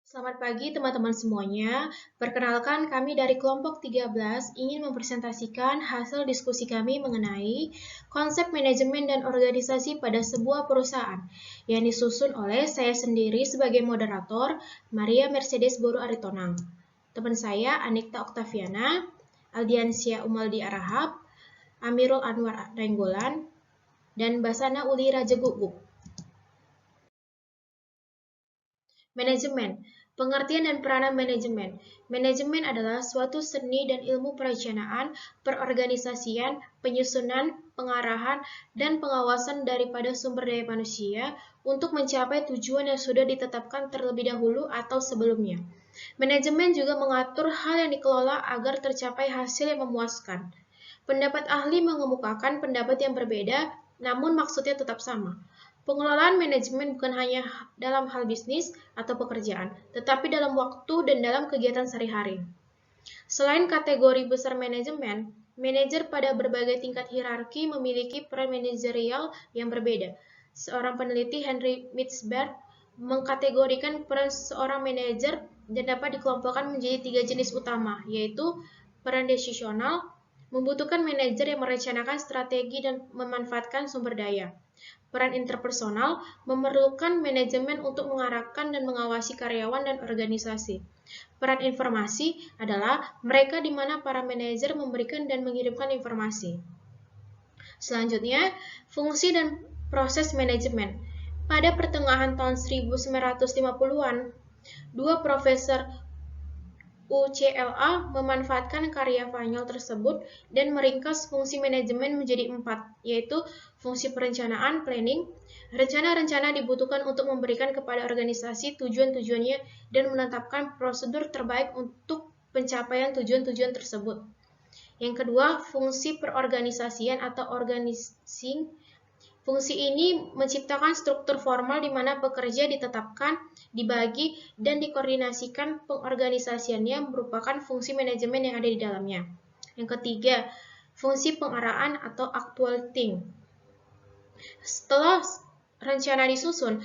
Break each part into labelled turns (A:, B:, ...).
A: Selamat pagi teman-teman semuanya. Perkenalkan kami dari kelompok 13 ingin mempresentasikan hasil diskusi kami mengenai konsep manajemen dan organisasi pada sebuah perusahaan yang disusun oleh saya sendiri sebagai moderator, Maria Mercedes Boru Aritonang. Teman saya Anikta Oktaviana, Aldiansyah Umaldi Arahap, Amirul Anwar Renggolan, dan Basana Uli Rajagugup. Manajemen. Pengertian dan peranan manajemen. Manajemen adalah suatu seni dan ilmu perencanaan, perorganisasian, penyusunan, pengarahan, dan pengawasan daripada sumber daya manusia untuk mencapai tujuan yang sudah ditetapkan terlebih dahulu atau sebelumnya. Manajemen juga mengatur hal yang dikelola agar tercapai hasil yang memuaskan. Pendapat ahli mengemukakan pendapat yang berbeda, namun maksudnya tetap sama. Pengelolaan manajemen bukan hanya dalam hal bisnis atau pekerjaan, tetapi dalam waktu dan dalam kegiatan sehari-hari. Selain kategori besar manajemen, manajer pada berbagai tingkat hierarki memiliki peran manajerial yang berbeda. Seorang peneliti Henry Mitzberg mengkategorikan peran seorang manajer dan dapat dikelompokkan menjadi 3 jenis utama, yaitu peran desisional, membutuhkan manajer yang merencanakan strategi dan memanfaatkan sumber daya. Peran interpersonal memerlukan manajemen untuk mengarahkan dan mengawasi karyawan dan organisasi. Peran informasi adalah mereka di mana para manajer memberikan dan mengirimkan informasi. Selanjutnya, fungsi dan proses manajemen. Pada pertengahan tahun 1950-an, dua profesor UCLA memanfaatkan karya Fanyol tersebut dan meringkas fungsi manajemen menjadi 4, yaitu fungsi perencanaan, planning. Rencana-rencana dibutuhkan untuk memberikan kepada organisasi tujuan-tujuannya dan menetapkan prosedur terbaik untuk pencapaian tujuan-tujuan tersebut. Yang kedua, fungsi perorganisasian atau organizing. Fungsi ini menciptakan struktur formal di mana pekerja ditetapkan, dibagi, dan dikoordinasikan. Pengorganisasiannya merupakan fungsi manajemen yang ada di dalamnya. Yang ketiga, fungsi pengarahan atau actuating. Setelah rencana disusun,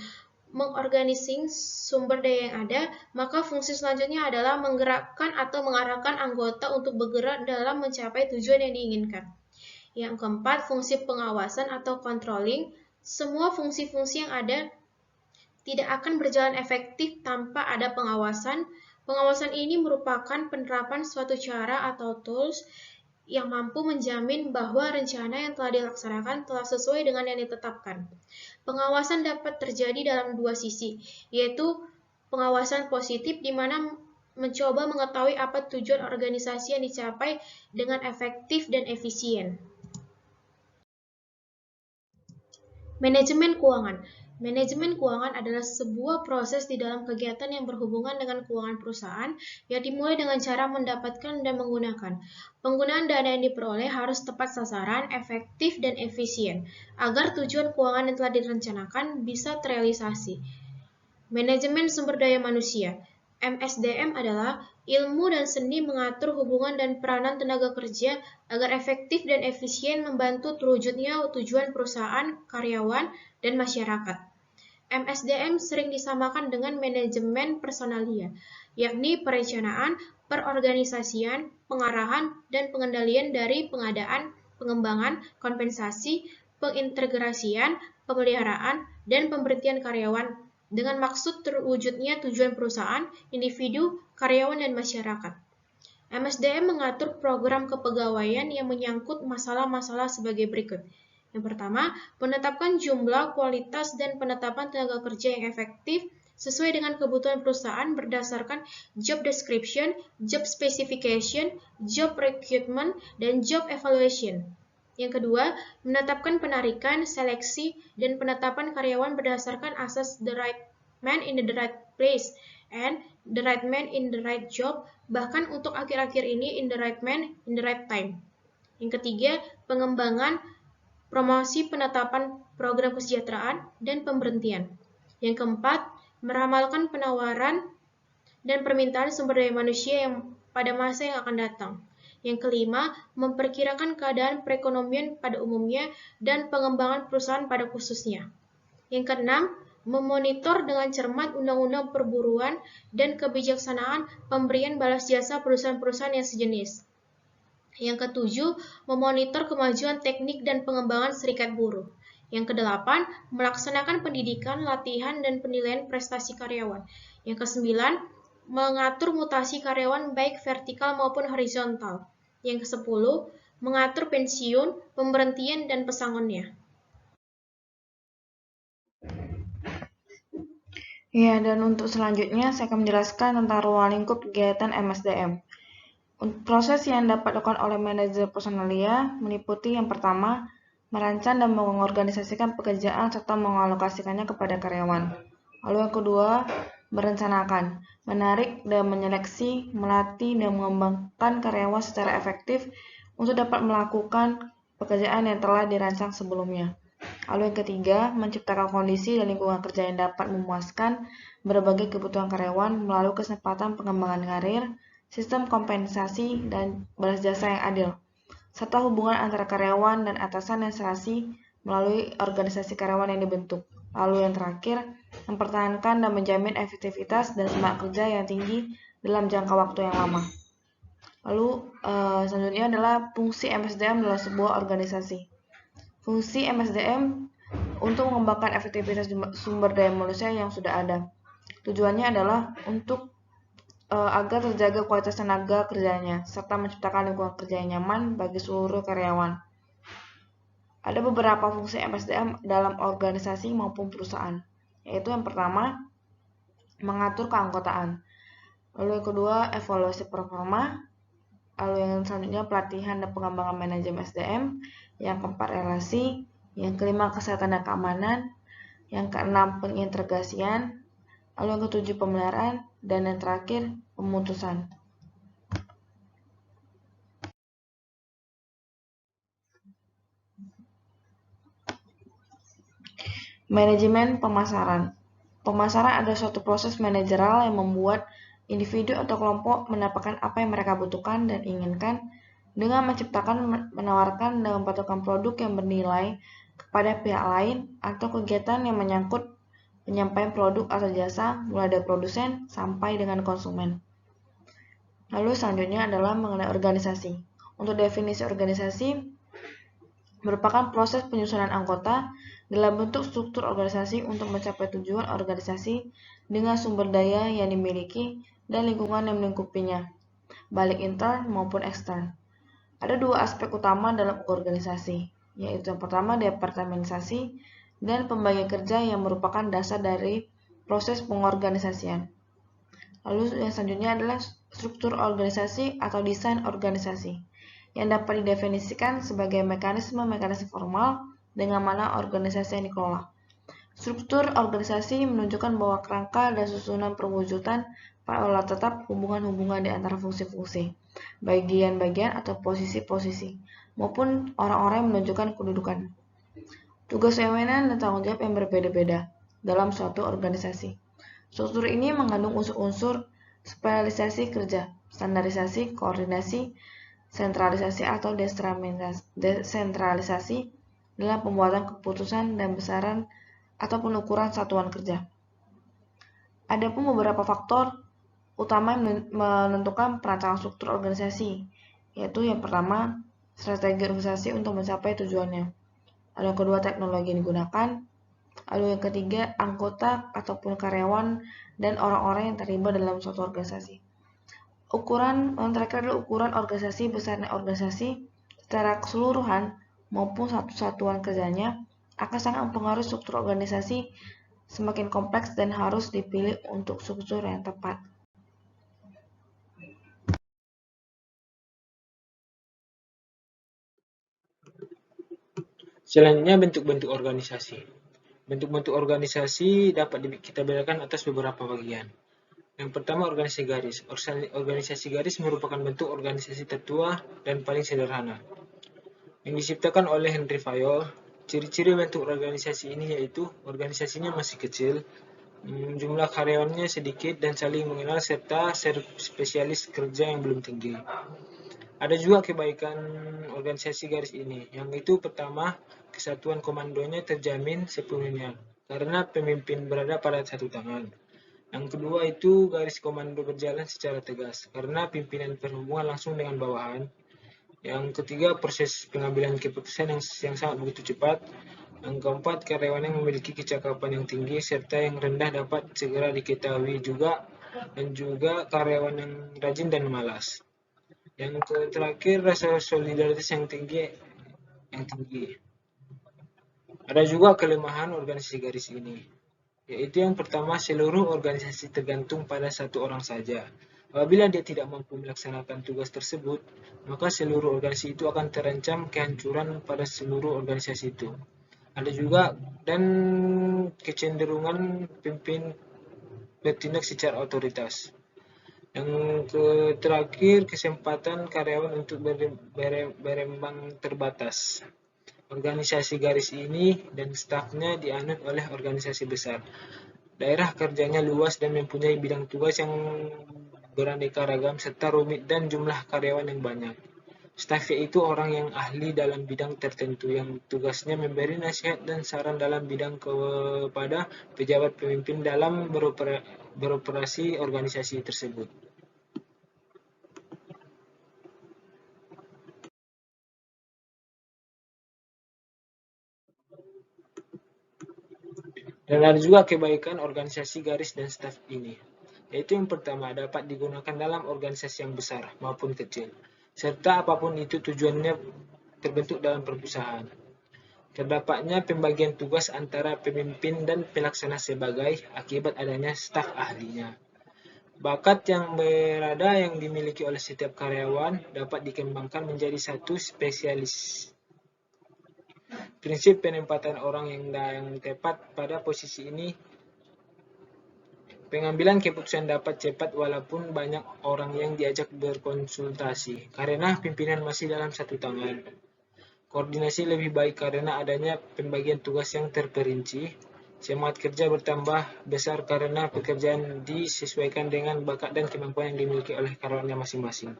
A: mengorganising sumber daya yang ada, maka fungsi selanjutnya adalah menggerakkan atau mengarahkan anggota untuk bergerak dalam mencapai tujuan yang diinginkan. Yang keempat, fungsi pengawasan atau controlling. Semua fungsi-fungsi yang ada tidak akan berjalan efektif tanpa ada pengawasan. Pengawasan ini merupakan penerapan suatu cara atau tools yang mampu menjamin bahwa rencana yang telah dilaksanakan telah sesuai dengan yang ditetapkan. Pengawasan dapat terjadi dalam dua sisi, yaitu pengawasan positif di mana mencoba mengetahui apa tujuan organisasi yang dicapai dengan efektif dan efisien. Manajemen keuangan. Manajemen keuangan adalah sebuah proses di dalam kegiatan yang berhubungan dengan keuangan perusahaan yang dimulai dengan cara mendapatkan dan menggunakan. Penggunaan dana yang diperoleh harus tepat sasaran, efektif, dan efisien agar tujuan keuangan yang telah direncanakan bisa terrealisasi. Manajemen sumber daya manusia. MSDM adalah ilmu dan seni mengatur hubungan dan peranan tenaga kerja agar efektif dan efisien membantu terwujudnya tujuan perusahaan, karyawan, dan masyarakat. MSDM sering disamakan dengan manajemen personalia, yakni perencanaan, perorganisasian, pengarahan, dan pengendalian dari pengadaan, pengembangan, kompensasi, pengintegrasian, pemeliharaan, dan pemberhentian karyawan dengan maksud terwujudnya tujuan perusahaan, individu, karyawan, dan masyarakat. MSDM mengatur program kepegawaian yang menyangkut masalah-masalah sebagai berikut. Yang pertama, menetapkan jumlah, kualitas, dan penetapan tenaga kerja yang efektif sesuai dengan kebutuhan perusahaan berdasarkan job description, job specification, job recruitment, dan job evaluation. Yang kedua, menetapkan penarikan, seleksi, dan penetapan karyawan berdasarkan asas the right man in the right place and the right man in the right job, bahkan untuk akhir-akhir ini in the right man in the right time. Yang ketiga, pengembangan, promosi, penetapan program kesejahteraan, dan pemberhentian. Yang keempat, meramalkan penawaran dan permintaan sumber daya manusia yang pada masa yang akan datang. Yang kelima, memperkirakan keadaan perekonomian pada umumnya dan pengembangan perusahaan pada khususnya. Yang keenam, memonitor dengan cermat undang-undang perburuan dan kebijaksanaan pemberian balas jasa perusahaan-perusahaan yang sejenis. Yang ketujuh, memonitor kemajuan teknik dan pengembangan serikat buruh. Yang kedelapan, melaksanakan pendidikan, latihan, dan penilaian prestasi karyawan. Yang kesembilan, mengatur mutasi karyawan baik vertikal maupun horizontal. Yang kesepuluh, mengatur pensiun, pemberhentian, dan pesangonnya.
B: Ya, dan untuk selanjutnya saya akan menjelaskan tentang ruang lingkup kegiatan MSDM. Proses yang dapat dilakukan oleh manajer personalia meliputi yang pertama, merancang dan mengorganisasikan pekerjaan serta mengalokasikannya kepada karyawan. Lalu yang kedua, merencanakan, menarik dan menyeleksi, melatih dan mengembangkan karyawan secara efektif untuk dapat melakukan pekerjaan yang telah dirancang sebelumnya. Lalu yang ketiga, menciptakan kondisi dan lingkungan kerja yang dapat memuaskan berbagai kebutuhan karyawan melalui kesempatan pengembangan karir, sistem kompensasi, dan balas jasa yang adil, serta hubungan antara karyawan dan atasan yang serasi melalui organisasi karyawan yang dibentuk. Lalu yang terakhir, mempertahankan dan menjamin efektivitas dan semangat kerja yang tinggi dalam jangka waktu yang lama. Lalu selanjutnya adalah fungsi MSDM dalam sebuah organisasi. Fungsi MSDM untuk mengembangkan efektivitas sumber daya manusia yang sudah ada. Tujuannya adalah untuk agar terjaga kualitas tenaga kerjanya, serta menciptakan lingkungan kerja yang nyaman bagi seluruh karyawan. Ada beberapa fungsi MSDM dalam organisasi maupun perusahaan, yaitu yang pertama, mengatur keanggotaan. Lalu yang kedua, evaluasi performa. Lalu yang selanjutnya, pelatihan dan pengembangan manajemen SDM. Yang keempat, relasi. Yang kelima, kesehatan dan keamanan. Yang keenam, pengintegrasian. Lalu yang ketujuh, pemeliharaan. Dan yang terakhir, pemutusan. Manajemen pemasaran. Pemasaran adalah suatu proses manajerial yang membuat individu atau kelompok mendapatkan apa yang mereka butuhkan dan inginkan dengan menciptakan, menawarkan, dan mempasarkan produk yang bernilai kepada pihak lain atau kegiatan yang menyangkut penyampaian produk atau jasa mulai dari produsen sampai dengan konsumen. Lalu selanjutnya adalah mengenai organisasi. Untuk definisi organisasi merupakan proses penyusunan anggota dalam bentuk struktur organisasi untuk mencapai tujuan organisasi dengan sumber daya yang dimiliki dan lingkungan yang melingkupinya, baik intern maupun ekstern. Ada dua aspek utama dalam organisasi, yaitu yang pertama departementasi dan pembagi kerja yang merupakan dasar dari proses pengorganisasian. Lalu yang selanjutnya adalah struktur organisasi atau desain organisasi, yang dapat didefinisikan sebagai mekanisme-mekanisme formal dengan mana organisasi yang dikelola. Struktur organisasi menunjukkan bahwa kerangka dan susunan perwujudan pada tetap hubungan-hubungan di antara fungsi-fungsi, bagian-bagian atau posisi-posisi, maupun orang-orang yang menunjukkan kedudukan. Tugas wewenang dan tanggung jawab yang berbeda-beda dalam suatu organisasi. Struktur ini mengandung unsur-unsur spesialisasi kerja, standarisasi, koordinasi, sentralisasi atau desentralisasi dalam pembuatan keputusan dan besaran atau pengukuran satuan kerja. Adapun beberapa faktor utama yang menentukan perancangan struktur organisasi, yaitu yang pertama, strategi organisasi untuk mencapai tujuannya. Lalu yang kedua, teknologi yang digunakan. Lalu yang ketiga, anggota ataupun karyawan dan orang-orang yang terlibat dalam suatu organisasi. Ukuran yang terakhir adalah ukuran organisasi, besarnya organisasi secara keseluruhan maupun satu satuan kerjanya akan sangat mempengaruhi struktur organisasi semakin kompleks dan harus dipilih untuk struktur yang tepat.
C: Selanjutnya, bentuk-bentuk organisasi. Bentuk-bentuk organisasi dapat kita bedakan atas beberapa bagian. Yang pertama, organisasi garis. Organisasi garis merupakan bentuk organisasi tertua dan paling sederhana, yang diciptakan oleh Henry Fayol. Ciri-ciri bentuk organisasi ini yaitu organisasinya masih kecil, jumlah karyawannya sedikit dan saling mengenal, serta spesialis kerja yang belum tinggi. Ada juga kebaikan organisasi garis ini, yang itu pertama, kesatuan komandonya terjamin sepenuhnya. karena pemimpin berada pada satu tangan. Yang kedua itu garis komando berjalan secara tegas, karena pimpinan berhubungan langsung dengan bawahan. Yang ketiga, proses pengambilan keputusan yang sangat begitu cepat. Yang keempat, karyawan yang memiliki kecakapan yang tinggi serta yang rendah dapat segera diketahui juga, dan juga karyawan yang rajin dan malas. Yang terakhir, rasa solidaritas yang tinggi. Ada juga kelemahan organisasi garis ini, yaitu yang pertama, seluruh organisasi tergantung pada satu orang saja. Apabila dia tidak mampu melaksanakan tugas tersebut, maka seluruh organisasi itu akan terancam kehancuran pada seluruh organisasi itu. Ada juga dan kecenderungan pimpin bertindak secara otoritas. Yang terakhir, kesempatan karyawan untuk berkembang terbatas. Organisasi garis ini dan stafnya dianut oleh organisasi besar. Daerah kerjanya luas dan mempunyai bidang tugas yang beraneka ragam serta rumit dan jumlah karyawan yang banyak. Staf yaitu orang yang ahli dalam bidang tertentu yang tugasnya memberi nasihat dan saran dalam bidang kepada pejabat pemimpin dalam beroperasi organisasi tersebut. Dan ada juga kebaikan organisasi garis dan staf ini, yaitu yang pertama, dapat digunakan dalam organisasi yang besar maupun kecil, serta apapun itu tujuannya terbentuk dalam perusahaan. Terdapatnya pembagian tugas antara pemimpin dan pelaksana sebagai akibat adanya staf ahlinya. Bakat yang berada yang dimiliki oleh setiap karyawan dapat dikembangkan menjadi satu spesialis. Prinsip penempatan orang yang tepat pada posisi ini. Pengambilan keputusan dapat cepat walaupun banyak orang yang diajak berkonsultasi, karena pimpinan masih dalam satu tangan. Koordinasi lebih baik karena adanya pembagian tugas yang terperinci. Semangat kerja bertambah besar karena pekerjaan disesuaikan dengan bakat dan kemampuan yang dimiliki oleh karyawannya masing-masing.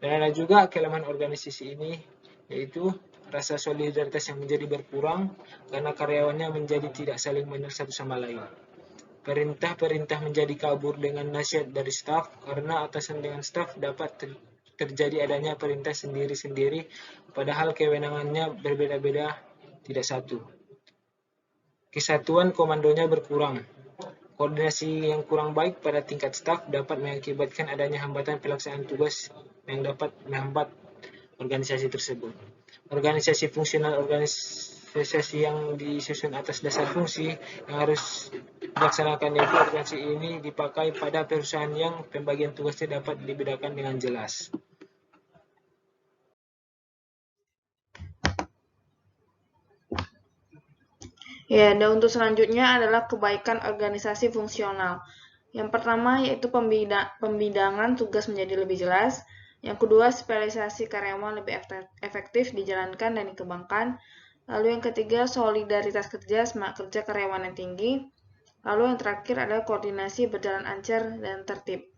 C: Dan ada juga kelemahan organisasi ini, yaitu rasa solidaritas yang menjadi berkurang karena karyawannya menjadi tidak saling mengenal satu sama lain. Perintah-perintah menjadi kabur dengan nasihat dari staf, karena atasan dengan staf dapat terjadi adanya perintah sendiri-sendiri, padahal kewenangannya berbeda-beda, tidak satu. Kesatuan komandonya berkurang. Koordinasi yang kurang baik pada tingkat staf dapat mengakibatkan adanya hambatan pelaksanaan tugas yang dapat menghambat organisasi tersebut. Organisasi fungsional, organisasi yang disusun atas dasar fungsi yang harus dilaksanakan, yaitu organisasi ini dipakai pada perusahaan yang pembagian tugasnya dapat dibedakan dengan jelas.
B: Ya, dan untuk selanjutnya adalah kebaikan organisasi fungsional. Yang pertama yaitu pembidangan tugas menjadi lebih jelas. Yang kedua, spesialisasi karyawan lebih efektif dijalankan dan dikembangkan. Lalu yang ketiga, solidaritas kerja, semangat kerja karyawan yang tinggi. Lalu yang terakhir adalah koordinasi berjalan lancar dan tertib.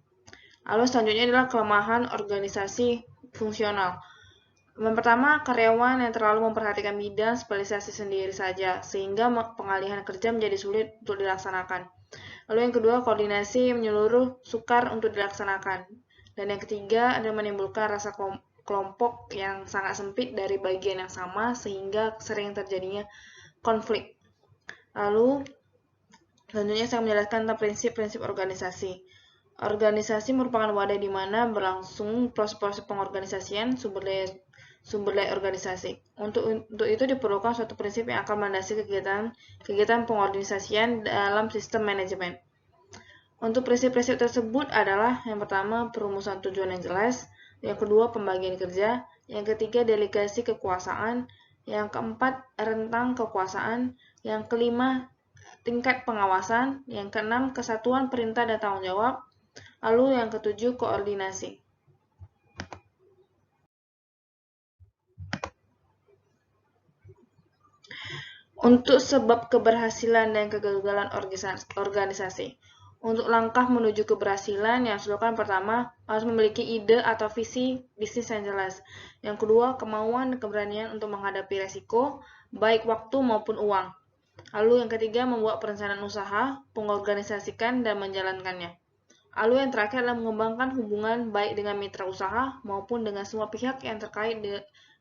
B: Lalu selanjutnya adalah kelemahan organisasi fungsional. Yang pertama, karyawan yang terlalu memperhatikan bidang spesialisasi sendiri saja, sehingga pengalihan kerja menjadi sulit untuk dilaksanakan. Lalu yang kedua, koordinasi menyeluruh sukar untuk dilaksanakan. Dan yang ketiga adalah menimbulkan rasa kelompok yang sangat sempit dari bagian yang sama, sehingga sering terjadinya konflik. Lalu, selanjutnya saya menjelaskan tentang prinsip-prinsip organisasi. Organisasi merupakan wadah di mana berlangsung proses-proses pengorganisasian sumber daya organisasi. Untuk itu diperlukan suatu prinsip yang akan melandasi kegiatan pengorganisasian dalam sistem manajemen. Untuk prinsip-prinsip tersebut adalah yang pertama, perumusan tujuan yang jelas, yang kedua, pembagian kerja, yang ketiga, delegasi kekuasaan, yang keempat, rentang kekuasaan, yang kelima, tingkat pengawasan, yang keenam, kesatuan perintah dan tanggung jawab, lalu yang ketujuh, koordinasi. Untuk sebab keberhasilan dan kegagalan organisasi. Untuk langkah menuju keberhasilan, yang harus dilakukan pertama, harus memiliki ide atau visi bisnis yang jelas. Yang kedua, kemauan dan keberanian untuk menghadapi resiko, baik waktu maupun uang. Lalu yang ketiga, membuat perencanaan usaha, mengorganisasikan, dan menjalankannya. Lalu yang terakhir adalah mengembangkan hubungan baik dengan mitra usaha maupun dengan semua pihak yang terkait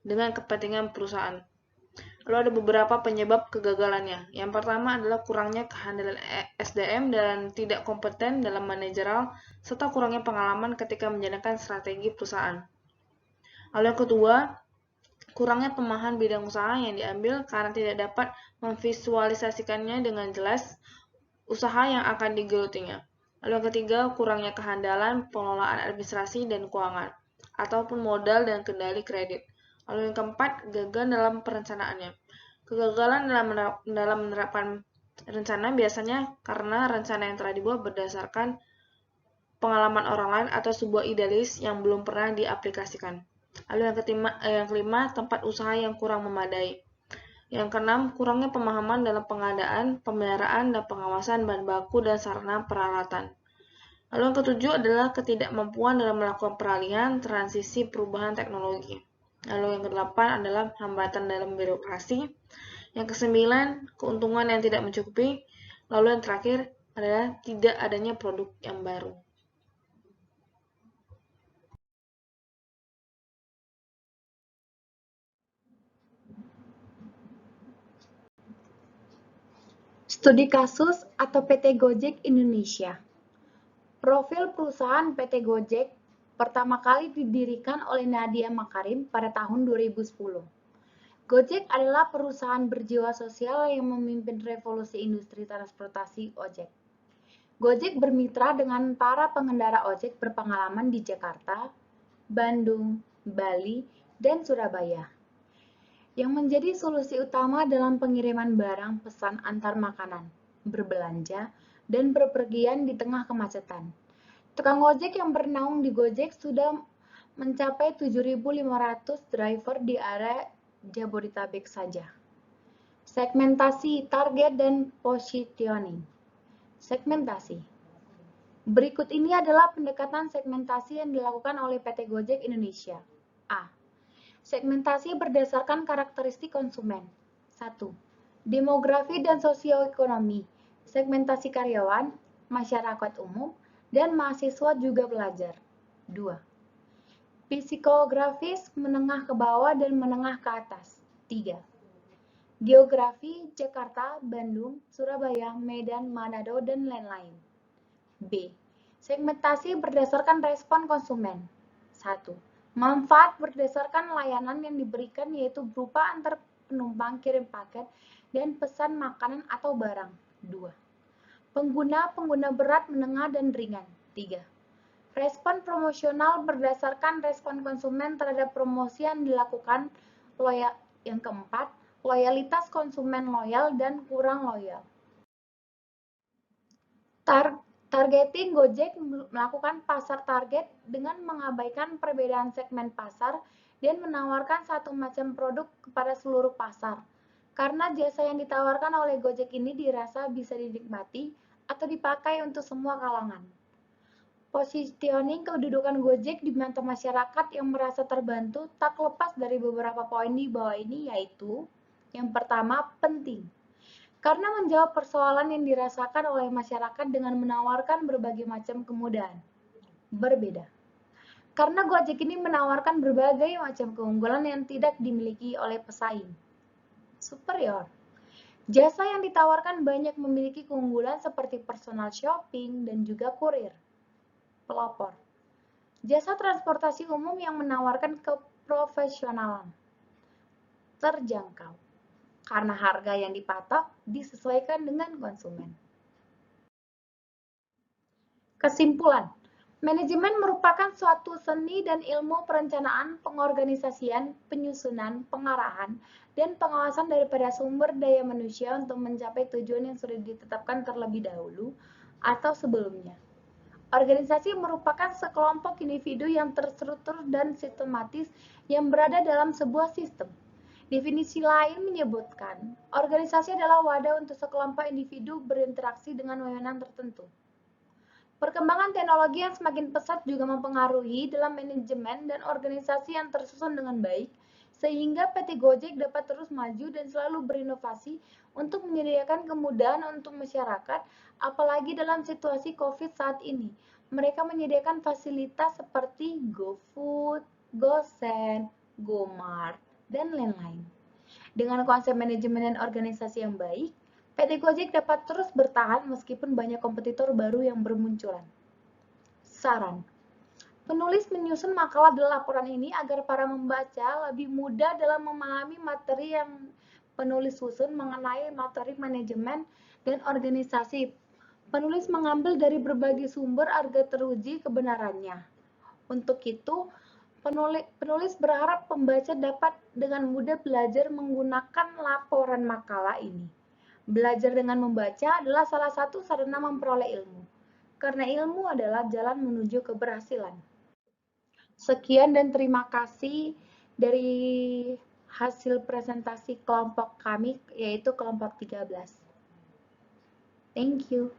B: dengan kepentingan perusahaan. Lalu ada beberapa penyebab kegagalannya. Yang pertama adalah kurangnya kehandalan SDM dan tidak kompeten dalam manajerial, serta kurangnya pengalaman ketika menjalankan strategi perusahaan. Lalu yang kedua, kurangnya pemahaman bidang usaha yang diambil karena tidak dapat memvisualisasikannya dengan jelas usaha yang akan digelutinya. Lalu yang ketiga, kurangnya kehandalan pengelolaan administrasi dan keuangan, ataupun modal dan kendali kredit. Lalu yang keempat, gagal dalam perencanaannya. Kegagalan dalam menerapkan rencana biasanya karena rencana yang telah dibuat berdasarkan pengalaman orang lain atau sebuah idealis yang belum pernah diaplikasikan. Lalu yang kelima, tempat usaha yang kurang memadai. Yang keenam, kurangnya pemahaman dalam pengadaan, pemeliharaan, dan pengawasan bahan baku dan sarana peralatan. Lalu yang ketujuh adalah ketidakmampuan dalam melakukan peralihan, transisi, perubahan teknologi. Lalu yang kedelapan adalah hambatan dalam birokrasi. Yang kesembilan, keuntungan yang tidak mencukupi. Lalu yang terakhir adalah tidak adanya produk yang baru.
D: Studi kasus atau PT Gojek Indonesia. Profil perusahaan PT Gojek pertama kali didirikan oleh Nadiem Makarim pada tahun 2010. Gojek adalah perusahaan berjiwa sosial yang memimpin revolusi industri transportasi ojek. Gojek bermitra dengan para pengendara ojek berpengalaman di Jakarta, Bandung, Bali, dan Surabaya, yang menjadi solusi utama dalam pengiriman barang pesan antar makanan, berbelanja, dan bepergian di tengah kemacetan. Tukang ojek yang bernaung di Gojek sudah mencapai 7.500 driver di area Jabodetabek saja. Segmentasi, target, dan positioning. Segmentasi. Berikut ini adalah pendekatan segmentasi yang dilakukan oleh PT Gojek Indonesia. A. Segmentasi berdasarkan karakteristik konsumen. 1. Demografi dan sosioekonomi. Segmentasi karyawan, masyarakat umum, dan mahasiswa juga pelajar. 2. Psikografis menengah ke bawah dan menengah ke atas. 3. Geografi Jakarta, Bandung, Surabaya, Medan, Manado, dan lain-lain. B. Segmentasi berdasarkan respon konsumen. 1. Manfaat berdasarkan layanan yang diberikan yaitu berupa antar penumpang kirim paket dan pesan makanan atau barang. 2. Pengguna berat, menengah, dan ringan. 3. Respon promosional berdasarkan respon konsumen terhadap promosi yang dilakukan. Yang keempat, loyalitas konsumen loyal dan kurang loyal. Targeting Gojek melakukan pasar target dengan mengabaikan perbedaan segmen pasar dan menawarkan satu macam produk kepada seluruh pasar. Karena jasa yang ditawarkan oleh Gojek ini dirasa bisa dinikmati atau dipakai untuk semua kalangan. Positioning kedudukan Gojek di mata masyarakat yang merasa terbantu tak lepas dari beberapa poin di bawah ini, yaitu yang pertama, penting. Karena menjawab persoalan yang dirasakan oleh masyarakat dengan menawarkan berbagai macam kemudahan. Berbeda. Karena Gojek ini menawarkan berbagai macam keunggulan yang tidak dimiliki oleh pesaing. Superior. Jasa yang ditawarkan banyak memiliki keunggulan seperti personal shopping dan juga kurir. Pelopor. Jasa transportasi umum yang menawarkan keprofesionalan. Terjangkau. Karena harga yang dipatok disesuaikan dengan konsumen. Kesimpulan, manajemen merupakan suatu seni dan ilmu perencanaan, pengorganisasian, penyusunan, pengarahan, dan pengawasan daripada sumber daya manusia untuk mencapai tujuan yang sudah ditetapkan terlebih dahulu atau sebelumnya. Organisasi merupakan sekelompok individu yang terstruktur dan sistematis yang berada dalam sebuah sistem. Definisi lain menyebutkan, organisasi adalah wadah untuk sekelompok individu berinteraksi dengan wewenang tertentu. Perkembangan teknologi yang semakin pesat juga mempengaruhi dalam manajemen dan organisasi yang tersusun dengan baik, sehingga PT Gojek dapat terus maju dan selalu berinovasi untuk menyediakan kemudahan untuk masyarakat, apalagi dalam situasi COVID saat ini. Mereka menyediakan fasilitas seperti GoFood, GoSend, GoMart, dan lain-lain. Dengan konsep manajemen dan organisasi yang baik, PT Gojek dapat terus bertahan meskipun banyak kompetitor baru yang bermunculan. Saran: penulis menyusun makalah dalam laporan ini agar para membaca lebih mudah dalam memahami materi yang penulis susun mengenai materi manajemen dan organisasi. Penulis mengambil dari berbagai sumber agar teruji kebenarannya. Untuk itu, penulis berharap pembaca dapat dengan mudah belajar menggunakan laporan makalah ini. Belajar dengan membaca adalah salah satu sarana memperoleh ilmu, karena ilmu adalah jalan menuju keberhasilan. Sekian dan terima kasih dari hasil presentasi kelompok kami, yaitu kelompok 13. Thank you.